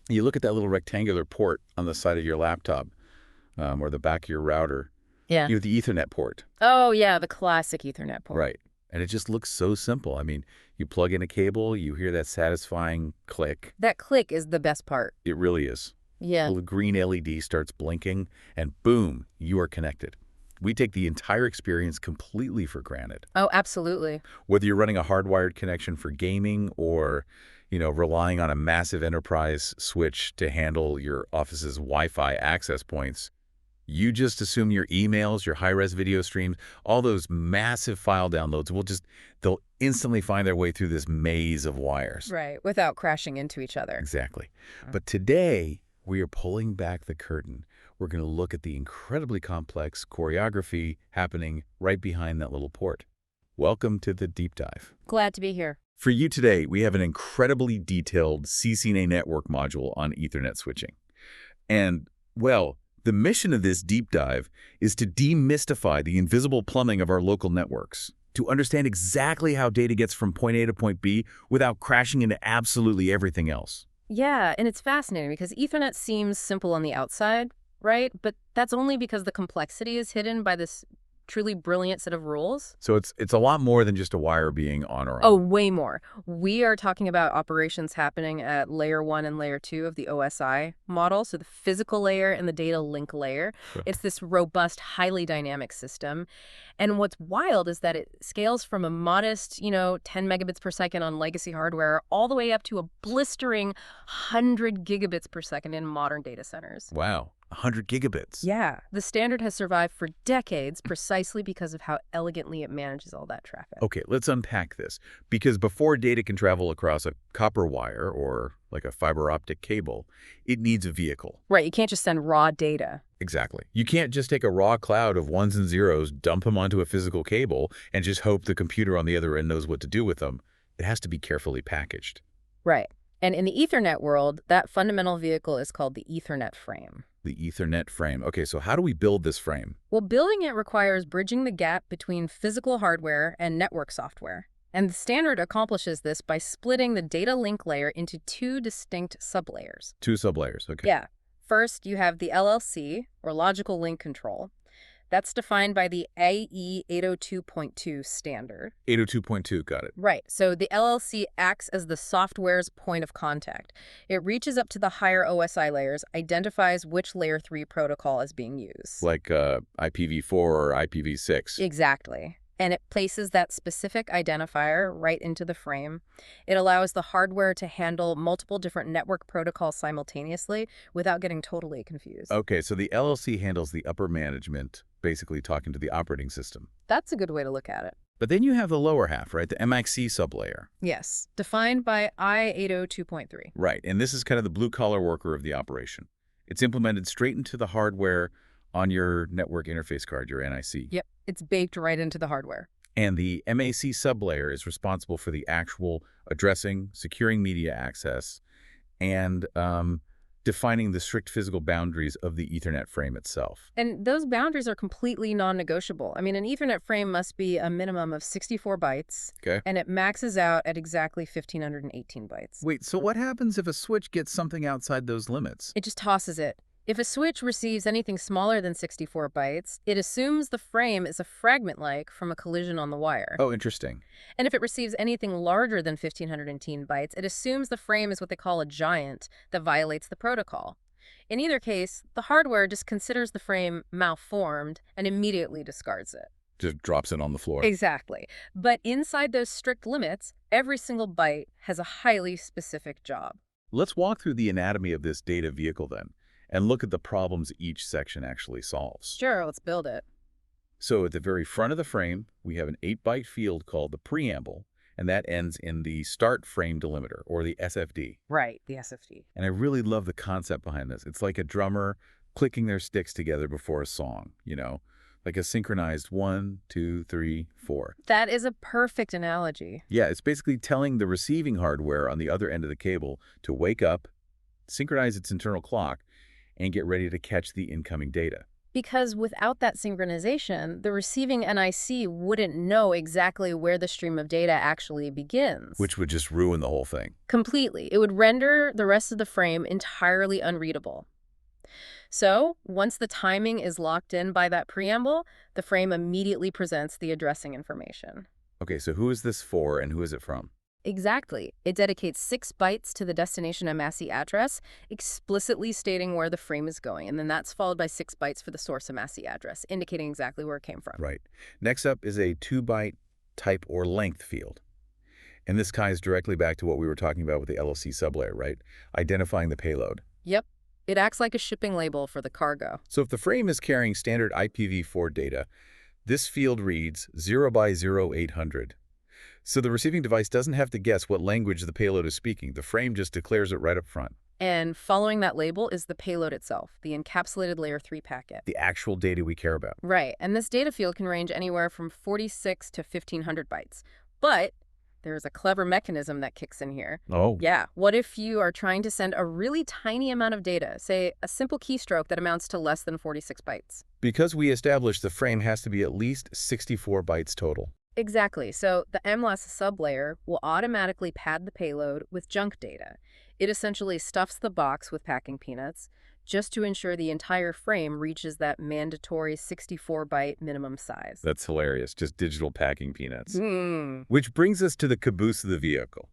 You look at that little rectangular port on the side of your laptop or the back of your router, Yeah. the Ethernet port. Oh, yeah, the classic Ethernet port. Right. And it just looks so simple. I mean, you plug in a cable, you hear that satisfying click. That click is the best part. It really is. Yeah. The green LED starts blinking, and boom, you are connected. We take the entire experience completely for granted. Oh, absolutely. Whether you're running a hardwired connection for gaming or, relying on a massive enterprise switch to handle your office's Wi-Fi access points, you just assume your emails, your high-res video streams, all those massive file downloads they'll instantly find their way through this maze of wires. Right, without crashing into each other. Exactly. But today, we are pulling back the curtain. We're going to look at the incredibly complex choreography happening right behind that little port. Welcome to the deep dive. Glad to be here. For you today, we have an incredibly detailed CCNA network module on Ethernet switching. And, well, the mission of this deep dive is to demystify the invisible plumbing of our local networks, to understand exactly how data gets from point A to point B without crashing into absolutely everything else. Yeah, and it's fascinating because Ethernet seems simple on the outside, right? But that's only because the complexity is hidden by this truly brilliant set of rules. So it's a lot more than just a wire being on or off. Oh, way more. We are talking about operations happening at layer 1 and layer 2 of the OSI model, so the physical layer and the data link layer. Sure. It's this robust, highly dynamic system. And what's wild is that it scales from a modest, 10 megabits per second on legacy hardware all the way up to a blistering 100 gigabits per second in modern data centers. Wow. 100 gigabits. Yeah, the standard has survived for decades precisely because of how elegantly it manages all that traffic. Okay, let's unpack this. Because before data can travel across a copper wire or like a fiber optic cable, it needs a vehicle. Right, you can't just send raw data. Exactly. You can't just take a raw cloud of ones and zeros, dump them onto a physical cable, and just hope the computer on the other end knows what to do with them. It has to be carefully packaged. Right. And in the Ethernet world, that fundamental vehicle is called the Ethernet frame. The Ethernet frame. Okay, so how do we build this frame? Well, building it requires bridging the gap between physical hardware and network software. And the standard accomplishes this by splitting the data link layer into two distinct sublayers. Two sublayers, okay. Yeah. First, you have the LLC, or logical link control. That's defined by the IEEE 802.2 standard. 802.2, got it. Right. So the LLC acts as the software's point of contact. It reaches up to the higher OSI layers, identifies which layer 3 protocol is being used. Like IPv4 or IPv6. Exactly. And it places that specific identifier right into the frame. It allows the hardware to handle multiple different network protocols simultaneously without getting totally confused. Okay, so the LLC handles the upper management, basically talking to the operating system. That's a good way to look at it. But then you have the lower half, right? The MAC sublayer. Yes, defined by I802.3. Right, and this is kind of the blue-collar worker of the operation. It's implemented straight into the hardware on your network interface card, your NIC. Yep, it's baked right into the hardware. And the MAC sublayer is responsible for the actual addressing, securing media access, and defining the strict physical boundaries of the Ethernet frame itself. And those boundaries are completely non-negotiable. I mean, an Ethernet frame must be a minimum of 64 bytes, Okay. and it maxes out at exactly 1,518 bytes. Wait, so what happens if a switch gets something outside those limits? It just tosses it. If a switch receives anything smaller than 64 bytes, it assumes the frame is a fragment-like from a collision on the wire. Oh, interesting. And if it receives anything larger than 1,518 bytes, it assumes the frame is what they call a giant that violates the protocol. In either case, the hardware just considers the frame malformed and immediately discards it. Just drops it on the floor. Exactly. But inside those strict limits, every single byte has a highly specific job. Let's walk through the anatomy of this data vehicle then, and look at the problems each section actually solves. Sure, let's build it. So at the very front of the frame, we have an 8-byte field called the preamble, and that ends in the start frame delimiter, or the SFD. Right, the SFD. And I really love the concept behind this. It's like a drummer clicking their sticks together before a song, like a synchronized 1, 2, 3, 4. That is a perfect analogy. Yeah, it's basically telling the receiving hardware on the other end of the cable to wake up, synchronize its internal clock, and get ready to catch the incoming data. Because without that synchronization, the receiving NIC wouldn't know exactly where the stream of data actually begins. Which would just ruin the whole thing. Completely. It would render the rest of the frame entirely unreadable. So, once the timing is locked in by that preamble, the frame immediately presents the addressing information. Okay, so who is this for and who is it from? Exactly. It dedicates 6 bytes to the destination MAC address, explicitly stating where the frame is going, and then that's followed by 6 bytes for the source MAC address, indicating exactly where it came from. Right. Next up is a 2-byte type or length field. And this ties directly back to what we were talking about with the LLC sublayer, right? Identifying the payload. Yep. It acts like a shipping label for the cargo. So if the frame is carrying standard IPv4 data, this field reads 0 by 0800. So the receiving device doesn't have to guess what language the payload is speaking. The frame just declares it right up front. And following that label is the payload itself, the encapsulated layer 3 packet. The actual data we care about. Right, and this data field can range anywhere from 46 to 1500 bytes. But there's a clever mechanism that kicks in here. Oh. Yeah, what if you are trying to send a really tiny amount of data, say a simple keystroke that amounts to less than 46 bytes? Because we established the frame has to be at least 64 bytes total. Exactly. So the MLAS sublayer will automatically pad the payload with junk data. It essentially stuffs the box with packing peanuts just to ensure the entire frame reaches that mandatory 64-byte minimum size. That's hilarious. Just digital packing peanuts. Mm. Which brings us to the caboose of the vehicle.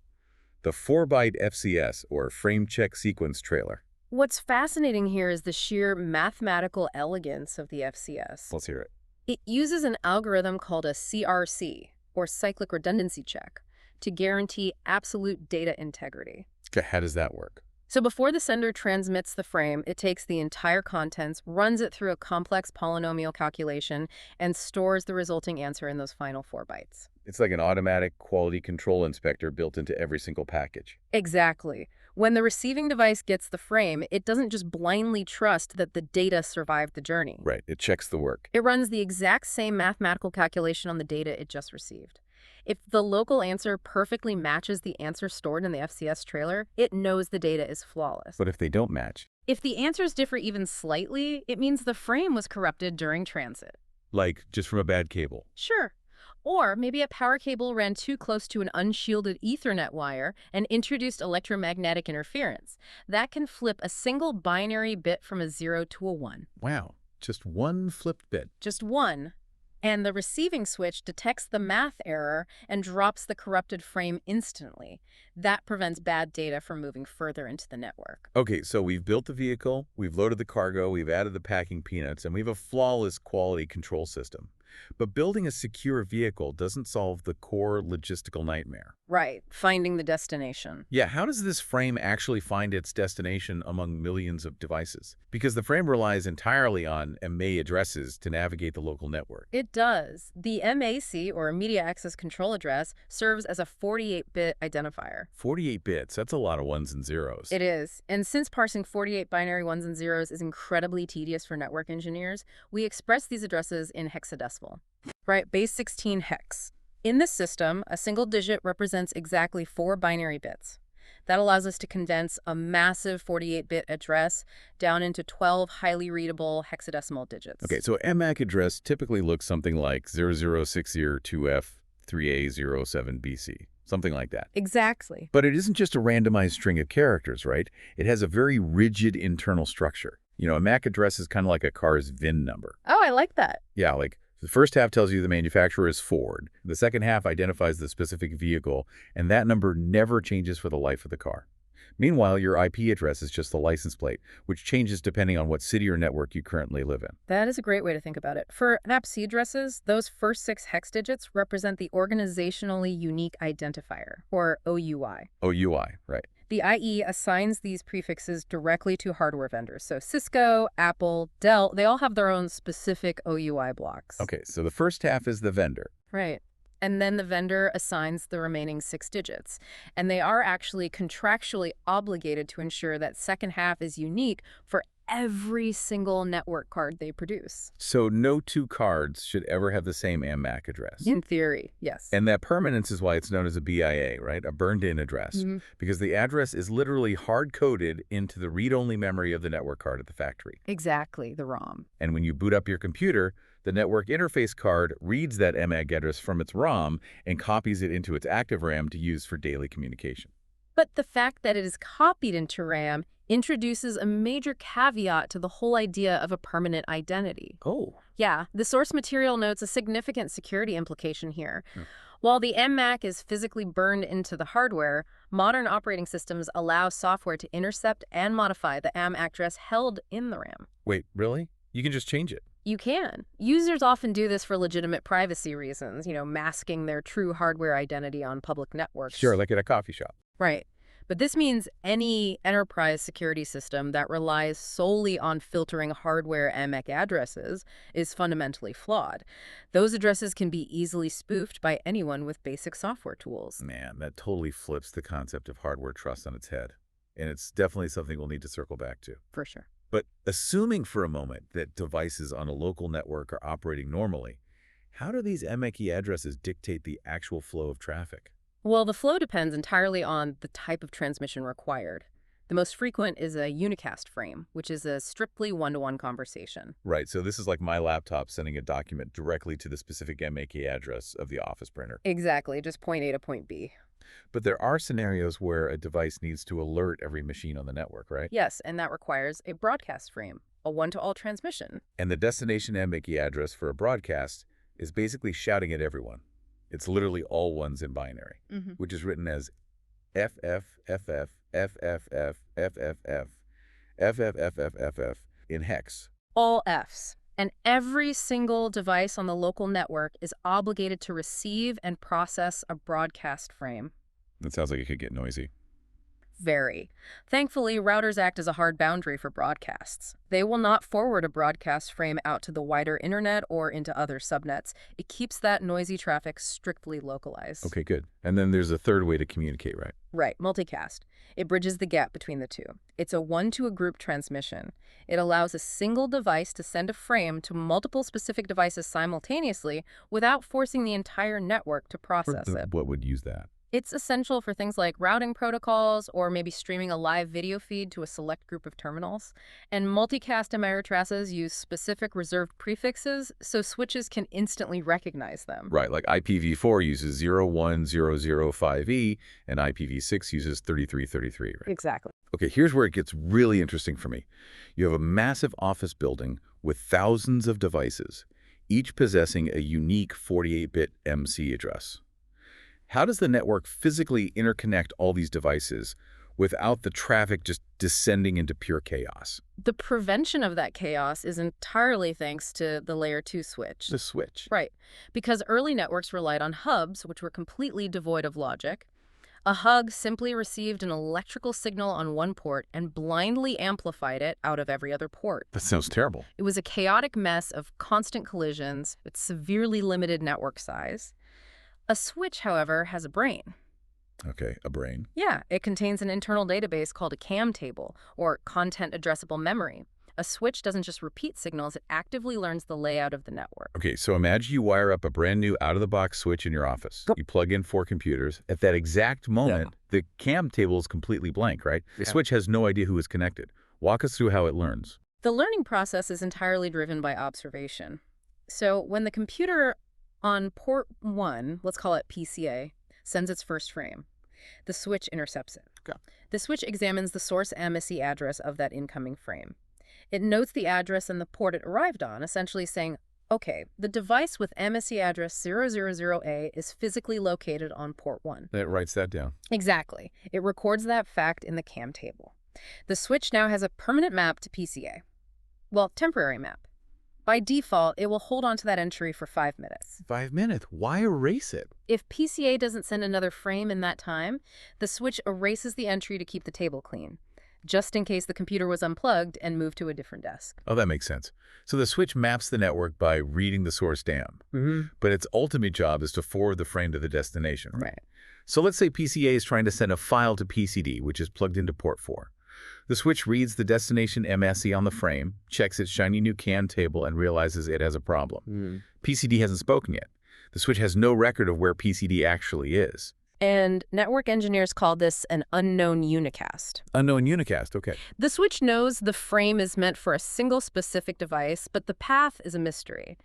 The 4-byte FCS, or frame check sequence trailer. What's fascinating here is the sheer mathematical elegance of the FCS. Let's hear it. It uses an algorithm called a CRC, or cyclic redundancy check, to guarantee absolute data integrity. Okay, how does that work? So before the sender transmits the frame, it takes the entire contents, runs it through a complex polynomial calculation, and stores the resulting answer in those final 4 bytes. It's like an automatic quality control inspector built into every single package. Exactly. When the receiving device gets the frame, it doesn't just blindly trust that the data survived the journey. Right, it checks the work. It runs the exact same mathematical calculation on the data it just received. If the local answer perfectly matches the answer stored in the FCS trailer, it knows the data is flawless. But if they don't match? If the answers differ even slightly, it means the frame was corrupted during transit. Like, just from a bad cable? Sure. Or maybe a power cable ran too close to an unshielded Ethernet wire and introduced electromagnetic interference. That can flip a single binary bit from a 0 to a 1. Wow, just one flipped bit. Just one. And the receiving switch detects the math error and drops the corrupted frame instantly. That prevents bad data from moving further into the network. Okay, so we've built the vehicle, we've loaded the cargo, we've added the packing peanuts, and we have a flawless quality control system. But building a secure vehicle doesn't solve the core logistical nightmare. Right, finding the destination. Yeah, how does this frame actually find its destination among millions of devices? Because the frame relies entirely on MA addresses to navigate the local network. It does. The MAC, or Media Access Control Address, serves as a 48-bit identifier. 48 bits, that's a lot of ones and zeros. It is. And since parsing 48 binary ones and zeros is incredibly tedious for network engineers, we express these addresses in hexadecimal. Right, base 16 hex. In this system, a single digit represents exactly 4 binary bits. That allows us to condense a massive 48-bit address down into 12 highly readable hexadecimal digits. Okay, so MAC address typically looks something like 00602F3A07BC, something like that. Exactly. But it isn't just a randomized string of characters, right? It has a very rigid internal structure. You know, a MAC address is kind of like a car's VIN number. Oh, I like that. Yeah, like the first half tells you the manufacturer is Ford. The second half identifies the specific vehicle, and that number never changes for the life of the car. Meanwhile, your IP address is just the license plate, which changes depending on what city or network you currently live in. That is a great way to think about it. For NAPC addresses, those first 6 hex digits represent the organizationally unique identifier, or OUI. OUI, right. The IE assigns these prefixes directly to hardware vendors. So Cisco, Apple, Dell, they all have their own specific OUI blocks. Okay, so the first half is the vendor. Right. And then the vendor assigns the remaining 6 digits. And they are actually contractually obligated to ensure that second half is unique for every single network card they produce. So no two cards should ever have the same MAC address. In theory, yes. And that permanence is why it's known as a BIA, right? A burned-in address. Because the address is literally hard-coded into the read-only memory of the network card at the factory. Exactly, the ROM. And when you boot up your computer, the network interface card reads that MAC address from its ROM and copies it into its active RAM to use for daily communication. But the fact that it is copied into RAM introduces a major caveat to the whole idea of a permanent identity. Oh. Yeah, the source material notes a significant security implication here. While the MAC is physically burned into the hardware, modern operating systems allow software to intercept and modify the MAC address held in the RAM. Wait, really? You can just change it? You can. Users often do this for legitimate privacy reasons, masking their true hardware identity on public networks. Sure, like at a coffee shop. Right. But this means any enterprise security system that relies solely on filtering hardware MAC addresses is fundamentally flawed. Those addresses can be easily spoofed by anyone with basic software tools. Man, that totally flips the concept of hardware trust on its head. And it's definitely something we'll need to circle back to. For sure. But assuming for a moment that devices on a local network are operating normally, how do these MAC addresses dictate the actual flow of traffic? Well, the flow depends entirely on the type of transmission required. The most frequent is a unicast frame, which is a strictly one-to-one conversation. Right, so this is like my laptop sending a document directly to the specific MAC address of the office printer. Exactly, just point A to point B. But there are scenarios where a device needs to alert every machine on the network, right? Yes, and that requires a broadcast frame, a one-to-all transmission. And the destination MAC address for a broadcast is basically shouting at everyone. It's literally all ones in binary, which is written as FFFF, FFF, FFF, FFFFFF in hex. All Fs. And every single device on the local network is obligated to receive and process a broadcast frame. That sounds like it could get noisy. Very. Thankfully, routers act as a hard boundary for broadcasts. They will not forward a broadcast frame out to the wider internet or into other subnets. It keeps that noisy traffic strictly localized. Okay, good. And then there's a third way to communicate, right? Right, multicast. It bridges the gap between the two. It's a one-to-a-group transmission. It allows a single device to send a frame to multiple specific devices simultaneously without forcing the entire network to process it. What would use that? It's essential for things like routing protocols or maybe streaming a live video feed to a select group of terminals. And multicast MIR addresses use specific reserved prefixes so switches can instantly recognize them. Right, like IPv4 uses 01005E and IPv6 uses 3333, right? Exactly. Okay, here's where it gets really interesting for me. You have a massive office building with thousands of devices, each possessing a unique 48-bit MC address. How does the network physically interconnect all these devices without the traffic just descending into pure chaos? The prevention of that chaos is entirely thanks to the Layer 2 switch. The switch. Right, because early networks relied on hubs, which were completely devoid of logic. A hub simply received an electrical signal on one port and blindly amplified it out of every other port. That sounds terrible. It was a chaotic mess of constant collisions with severely limited network size. A switch, however, has a brain. Okay, a brain. Yeah, it contains an internal database called a CAM table, or content addressable memory. A switch doesn't just repeat signals, it actively learns the layout of the network. Okay, so imagine you wire up a brand new out-of-the-box switch in your office. You plug in 4 computers. At that exact moment, the CAM table is completely blank, right? The switch has no idea who is connected. Walk us through how it learns. The learning process is entirely driven by observation. So when the computer on port 1, let's call it PCA, sends its first frame, the switch intercepts it. Okay. The switch examines the source MSE address of that incoming frame. It notes the address and the port it arrived on, essentially saying, okay, the device with MSE address 000A is physically located on port 1. It writes that down. Exactly. It records that fact in the CAM table. The switch now has a permanent map to PCA. Well, temporary map. By default, it will hold on to that entry for 5 minutes. 5 minutes? Why erase it? If PCA doesn't send another frame in that time, the switch erases the entry to keep the table clean, just in case the computer was unplugged and moved to a different desk. Oh, that makes sense. So the switch maps the network by reading the source DAM. But its ultimate job is to forward the frame to the destination, right? So let's say PCA is trying to send a file to PCD, which is plugged into port 4. The switch reads the destination MSE on the frame, checks its shiny new CAN table, and realizes it has a problem. PCD hasn't spoken yet. The switch has no record of where PCD actually is. And network engineers call this an unknown unicast. Unknown unicast, okay. The switch knows the frame is meant for a single specific device, but the path is a mystery.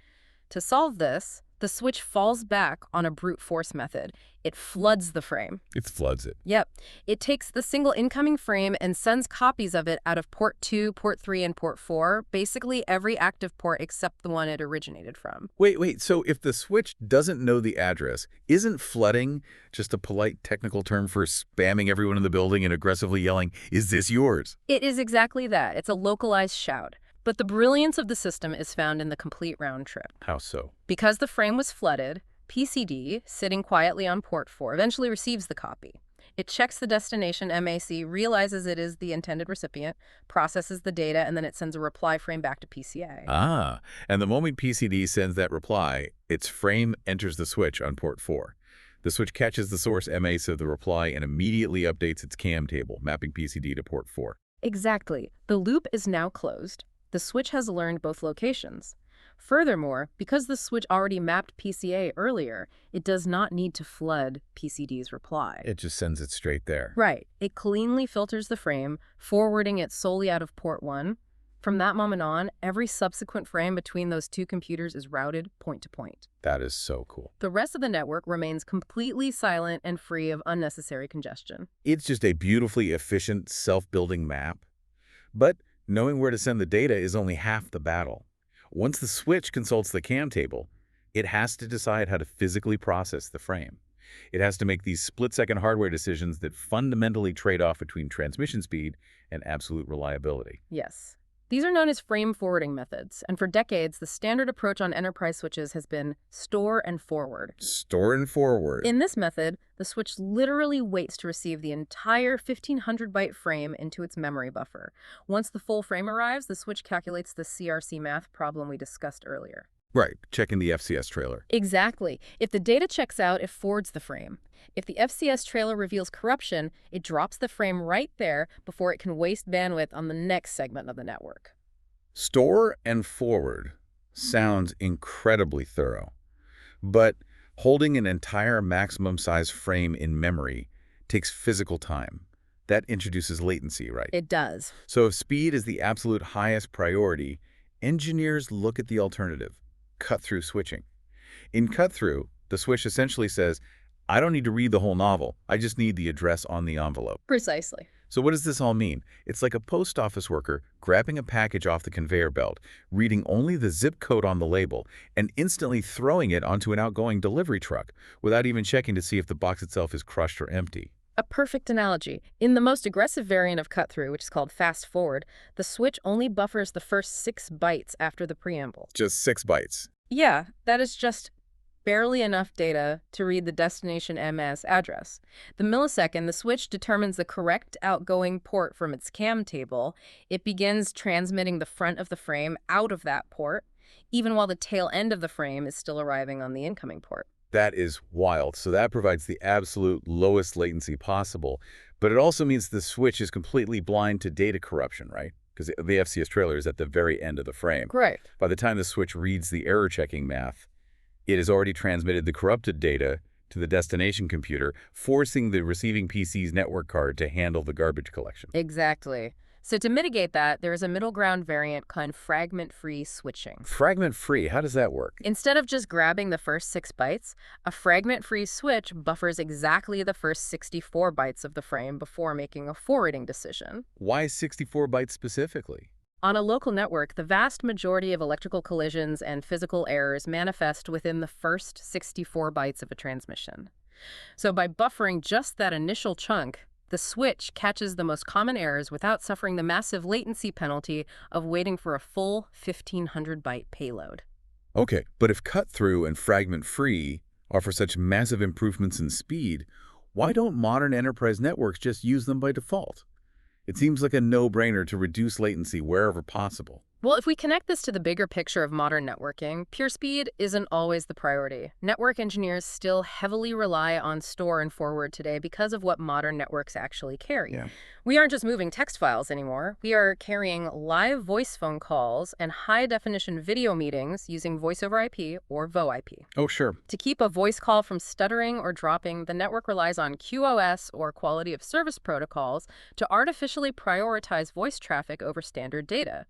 To solve this, the switch falls back on a brute force method. It floods the frame. It floods it. Yep. It takes the single incoming frame and sends copies of it out of port 2, port 3, and port 4, basically every active port except the one it originated from. Wait, so if the switch doesn't know the address, isn't flooding just a polite technical term for spamming everyone in the building and aggressively yelling, "Is this yours?" It is exactly that. It's a localized shout. But the brilliance of the system is found in the complete round trip. How so? Because the frame was flooded, PCD, sitting quietly on port 4, eventually receives the copy. It checks the destination MAC, realizes it is the intended recipient, processes the data, and then it sends a reply frame back to PCA. Ah, and the moment PCD sends that reply, its frame enters the switch on port 4. The switch catches the source MAC of the reply and immediately updates its CAM table, mapping PCD to port 4. Exactly. The loop is now closed. The switch has learned both locations. Furthermore, because the switch already mapped PCA earlier, it does not need to flood PCD's reply. It just sends it straight there. Right. It cleanly filters the frame, forwarding it solely out of port 1. From that moment on, every subsequent frame between those two computers is routed point to point. That is so cool. The rest of the network remains completely silent and free of unnecessary congestion. It's just a beautifully efficient, self-building map. But knowing where to send the data is only half the battle. Once the switch consults the CAM table, it has to decide how to physically process the frame. It has to make these split-second hardware decisions that fundamentally trade off between transmission speed and absolute reliability. Yes. These are known as frame forwarding methods, and for decades, the standard approach on enterprise switches has been store and forward. Store and forward. In this method, the switch literally waits to receive the entire 1500-byte frame into its memory buffer. Once the full frame arrives, the switch calculates the CRC math problem we discussed earlier. Right, checking the FCS trailer. Exactly. If the data checks out, it forwards the frame. If the FCS trailer reveals corruption, it drops the frame right there before it can waste bandwidth on the next segment of the network. Store and forward sounds incredibly thorough, but holding an entire maximum size frame in memory takes physical time. That introduces latency, right? It does. So if speed is the absolute highest priority, engineers look at the alternative: cut-through switching. In cut-through, the switch essentially says, I don't need to read the whole novel. I just need the address on the envelope. Precisely. So what does this all mean? It's like a post office worker grabbing a package off the conveyor belt, reading only the zip code on the label, and instantly throwing it onto an outgoing delivery truck without even checking to see if the box itself is crushed or empty. A perfect analogy. In the most aggressive variant of cut-through, which is called fast-forward, the switch only buffers the first 6 bytes after the preamble. Just 6 bytes. Yeah, that is just barely enough data to read the destination MS address. The millisecond the switch determines the correct outgoing port from its CAM table, it begins transmitting the front of the frame out of that port, even while the tail end of the frame is still arriving on the incoming port. That is wild. So that provides the absolute lowest latency possible. But it also means the switch is completely blind to data corruption, right? Because the FCS trailer is at the very end of the frame. Right. By the time the switch reads the error-checking math, it has already transmitted the corrupted data to the destination computer, forcing the receiving PC's network card to handle the garbage collection. Exactly. So to mitigate that, there is a middle ground variant called fragment-free switching. Fragment-free, how does that work? Instead of just grabbing the first 6 bytes, a fragment-free switch buffers exactly the first 64 bytes of the frame before making a forwarding decision. Why 64 bytes specifically? On a local network, the vast majority of electrical collisions and physical errors manifest within the first 64 bytes of a transmission. So by buffering just that initial chunk, the switch catches the most common errors without suffering the massive latency penalty of waiting for a full 1500-byte payload. Okay, but if cut-through and fragment-free offer such massive improvements in speed, why don't modern enterprise networks just use them by default? It seems like a no-brainer to reduce latency wherever possible. Well, if we connect this to the bigger picture of modern networking, pure speed isn't always the priority. Network engineers still heavily rely on store and forward today because of what modern networks actually carry. Yeah. We aren't just moving text files anymore. We are carrying live voice phone calls and high-definition video meetings using voice over IP or VoIP. Oh, sure. To keep a voice call from stuttering or dropping, the network relies on QoS or quality of service protocols to artificially prioritize voice traffic over standard data.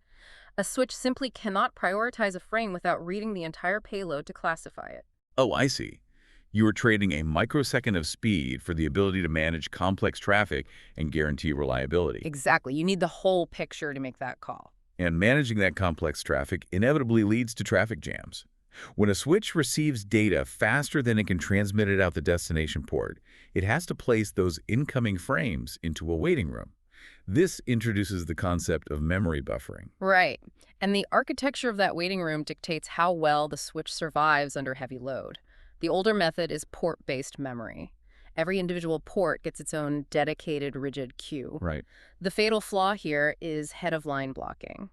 A switch simply cannot prioritize a frame without reading the entire payload to classify it. Oh, I see. You are trading a microsecond of speed for the ability to manage complex traffic and guarantee reliability. Exactly. You need the whole picture to make that call. And managing that complex traffic inevitably leads to traffic jams. When a switch receives data faster than it can transmit it out the destination port, it has to place those incoming frames into a waiting room. This introduces the concept of memory buffering. Right. And the architecture of that waiting room dictates how well the switch survives under heavy load. The older method is port-based memory. Every individual port gets its own dedicated rigid queue. Right. The fatal flaw here is head-of-line blocking.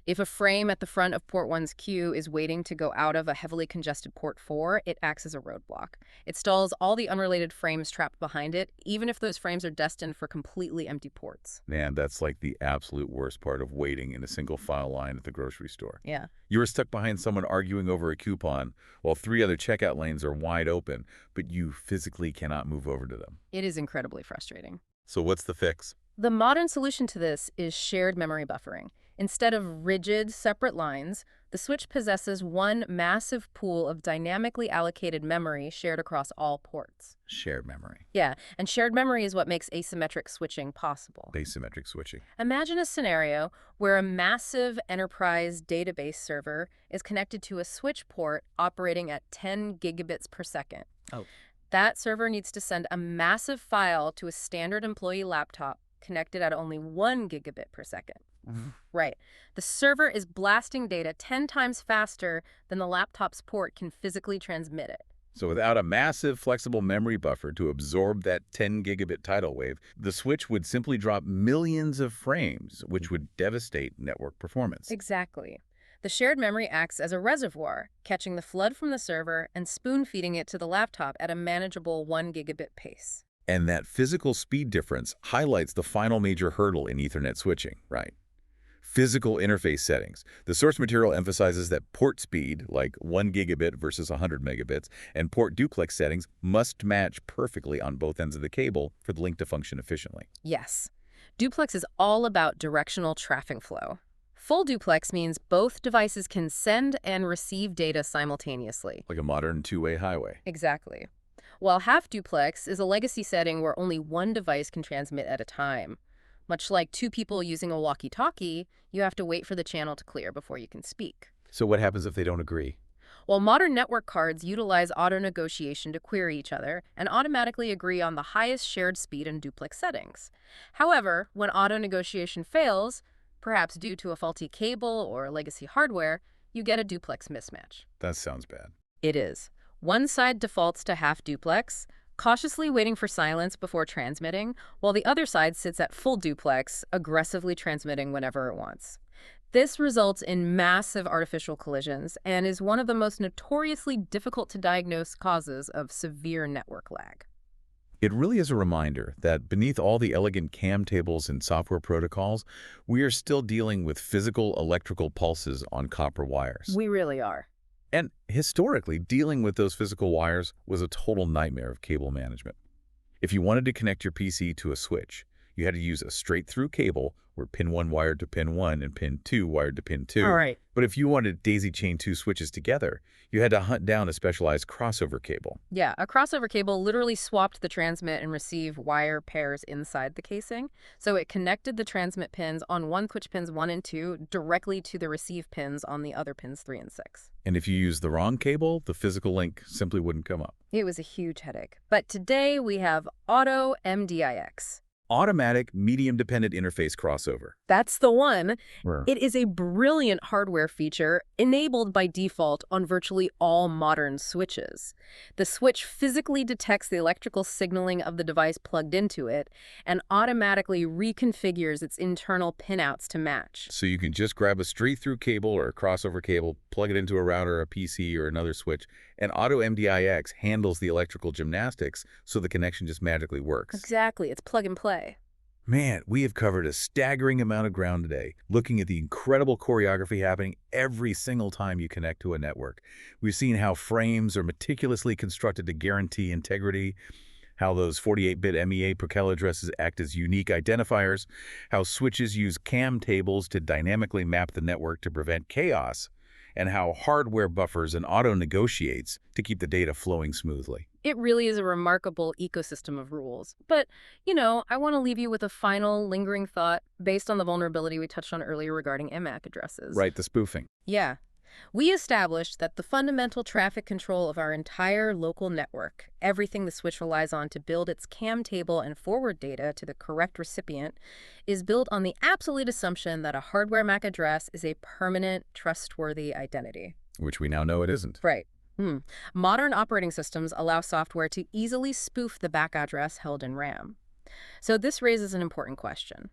If a frame at the front of port 1's queue is waiting to go out of a heavily congested port 4, it acts as a roadblock. It stalls all the unrelated frames trapped behind it, even if those frames are destined for completely empty ports. Man, that's like the absolute worst part of waiting in a single file line at the grocery store. Yeah. You are stuck behind someone arguing over a coupon while 3 other checkout lanes are wide open, but you physically cannot move over to them. It is incredibly frustrating. So what's the fix? The modern solution to this is shared memory buffering. Instead of rigid, separate lines, the switch possesses one massive pool of dynamically allocated memory shared across all ports. Shared memory. Yeah, and shared memory is what makes asymmetric switching possible. Asymmetric switching. Imagine a scenario where a massive enterprise database server is connected to a switch port operating at 10 gigabits per second. Oh. That server needs to send a massive file to a standard employee laptop connected at only 1 gigabit per second. Mm-hmm. Right. The server is blasting data 10 times faster than the laptop's port can physically transmit it. So without a massive flexible memory buffer to absorb that 10 gigabit tidal wave, the switch would simply drop millions of frames, which would devastate network performance. Exactly. The shared memory acts as a reservoir, catching the flood from the server and spoon-feeding it to the laptop at a manageable 1 gigabit pace. And that physical speed difference highlights the final major hurdle in Ethernet switching, right? Physical interface settings. The source material emphasizes that port speed, like 1 gigabit versus 100 megabits, and port duplex settings must match perfectly on both ends of the cable for the link to function efficiently. Yes. Duplex is all about directional traffic flow. Full duplex means both devices can send and receive data simultaneously. Like a modern two-way highway. Exactly. While half duplex is a legacy setting where only one device can transmit at a time. Much like two people using a walkie-talkie, you have to wait for the channel to clear before you can speak. So what happens if they don't agree? Well, modern network cards utilize auto-negotiation to query each other and automatically agree on the highest shared speed and duplex settings. However, when auto-negotiation fails, perhaps due to a faulty cable or legacy hardware, you get a duplex mismatch. That sounds bad. It is. One side defaults to half duplex, cautiously waiting for silence before transmitting, while the other side sits at full duplex, aggressively transmitting whenever it wants. This results in massive artificial collisions and is one of the most notoriously difficult to diagnose causes of severe network lag. It really is a reminder that beneath all the elegant CAM tables and software protocols, we are still dealing with physical electrical pulses on copper wires. We really are. And historically, dealing with those physical wires was a total nightmare of cable management. If you wanted to connect your PC to a switch, you had to use a straight-through cable where pin 1 wired to pin 1 and pin 2 wired to pin 2. All right. But if you wanted to daisy-chain 2 switches together, you had to hunt down a specialized crossover cable. Yeah, a crossover cable literally swapped the transmit and receive wire pairs inside the casing. So it connected the transmit pins on one switch pins 1 and 2 directly to the receive pins on the other pins 3 and 6. And if you used the wrong cable, the physical link simply wouldn't come up. It was a huge headache. But today we have Auto MDIX. automatic medium-dependent interface crossover. That's the one. Right. It is a brilliant hardware feature enabled by default on virtually all modern switches. The switch physically detects the electrical signaling of the device plugged into it and automatically reconfigures its internal pinouts to match. So you can just grab a straight-through cable or a crossover cable, plug it into a router, a PC, or another switch, and Auto MDIX handles the electrical gymnastics so the connection just magically works. Exactly. It's plug and play. Man, we have covered a staggering amount of ground today, looking at the incredible choreography happening every single time you connect to a network. We've seen how frames are meticulously constructed to guarantee integrity, how those 48-bit MEA Perkel addresses act as unique identifiers, how switches use CAM tables to dynamically map the network to prevent chaos, and how hardware buffers and auto-negotiates to keep the data flowing smoothly. It really is a remarkable ecosystem of rules. But, I want to leave you with a final lingering thought based on the vulnerability we touched on earlier regarding MAC addresses. Right, the spoofing. Yeah. We established that the fundamental traffic control of our entire local network, everything the switch relies on to build its CAM table and forward data to the correct recipient, is built on the absolute assumption that a hardware MAC address is a permanent, trustworthy identity. Which we now know it isn't. Right. Modern operating systems allow software to easily spoof the back address held in RAM. So this raises an important question.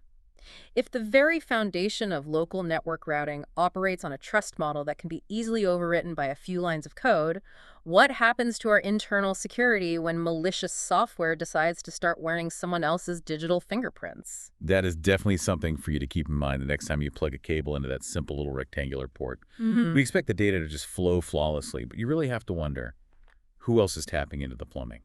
If the very foundation of local network routing operates on a trust model that can be easily overwritten by a few lines of code, what happens to our internal security when malicious software decides to start wearing someone else's digital fingerprints? That is definitely something for you to keep in mind the next time you plug a cable into that simple little rectangular port. We expect the data to just flow flawlessly, but you really have to wonder, who else is tapping into the plumbing?